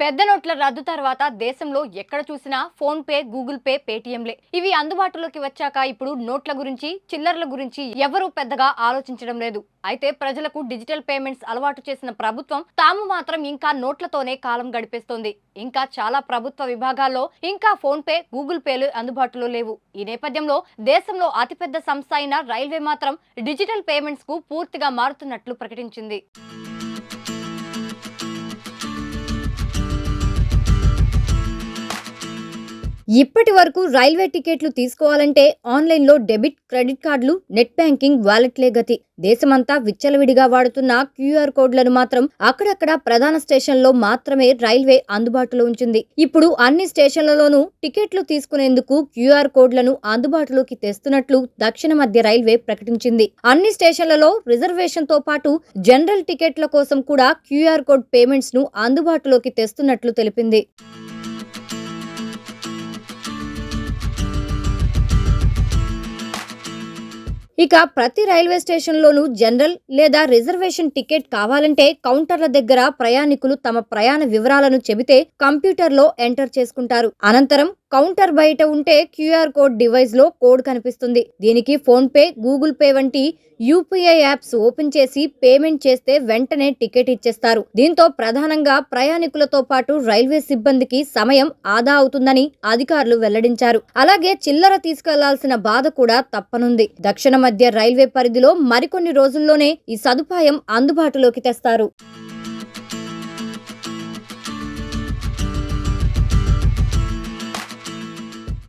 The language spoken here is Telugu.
పెద్ద నోట్ల రద్దు తర్వాత దేశంలో ఎక్కడ చూసినా ఫోన్ పే, గూగుల్ పే, పేటీఎంలే. ఇవి అందుబాటులోకి వచ్చాక ఇప్పుడు నోట్ల గురించి, చిల్లర్ల గురించి ఎవరూ పెద్దగా ఆలోచించడం లేదు. అయితే ప్రజలకు డిజిటల్ పేమెంట్స్ అలవాటు చేసిన ప్రభుత్వం తాము మాత్రం ఇంకా నోట్లతోనే కాలం గడిపేస్తోంది. ఇంకా చాలా ప్రభుత్వ విభాగాల్లో ఇంకా ఫోన్ పే, గూగుల్ పేలు అందుబాటులో లేవు. ఈ నేపథ్యంలో దేశంలో అతిపెద్ద సంస్థ అయిన రైల్వే మాత్రం డిజిటల్ పేమెంట్స్ కు పూర్తిగా మారుతున్నట్లు ప్రకటించింది. ఇప్పటి వరకు రైల్వే టికెట్లు తీసుకోవాలంటే ఆన్లైన్లో డెబిట్, క్రెడిట్ కార్డులు, నెట్ బ్యాంకింగ్, వాలెట్లే గతి. దేశమంతా విచ్చలవిడిగా వాడుతున్న క్యూఆర్ కోడ్లను మాత్రం అక్కడక్కడ ప్రధాన స్టేషన్లో మాత్రమే రైల్వే అందుబాటులో ఉంచింది. ఇప్పుడు అన్ని స్టేషన్లలోనూ టికెట్లు తీసుకునేందుకు క్యూఆర్ కోడ్లను అందుబాటులోకి తెస్తున్నట్లు దక్షిణ మధ్య రైల్వే ప్రకటించింది. అన్ని స్టేషన్లలో రిజర్వేషన్ తో పాటు జనరల్ టికెట్ల కోసం కూడా క్యూఆర్ కోడ్ పేమెంట్స్ ను అందుబాటులోకి తెస్తున్నట్లు తెలిపింది. ఇక ప్రతి రైల్వే స్టేషన్లోనూ జనరల్ లేదా రిజర్వేషన్ టికెట్ కావాలంటే కౌంటర్ల దగ్గర ప్రయాణికులు తమ ప్రయాణ వివరాలను చెబితే కంప్యూటర్లో ఎంటర్ చేసుకుంటారు. అనంతరం కౌంటర్ బయట ఉంటే క్యూఆర్ కోడ్ డివైస్ లో కోడ్ కనిపిస్తుంది. దీనికి ఫోన్ పే, గూగుల్ పే వంటి యూపీఐ యాప్స్ ఓపెన్ చేసి పేమెంట్ చేస్తే వెంటనే టికెట్ ఇచ్చేస్తారు. దీంతో ప్రధానంగా ప్రయాణికులతో పాటు రైల్వే సిబ్బందికి సమయం ఆదా అవుతుందని అధికారులు వెల్లడించారు. అలాగే చిల్లర తీసుకెళ్లాల్సిన బాధ కూడా తప్పనుంది. దక్షిణ మధ్య రైల్వే పరిధిలో మరికొన్ని రోజుల్లోనే ఈ సదుపాయం అందుబాటులోకి తెస్తారు.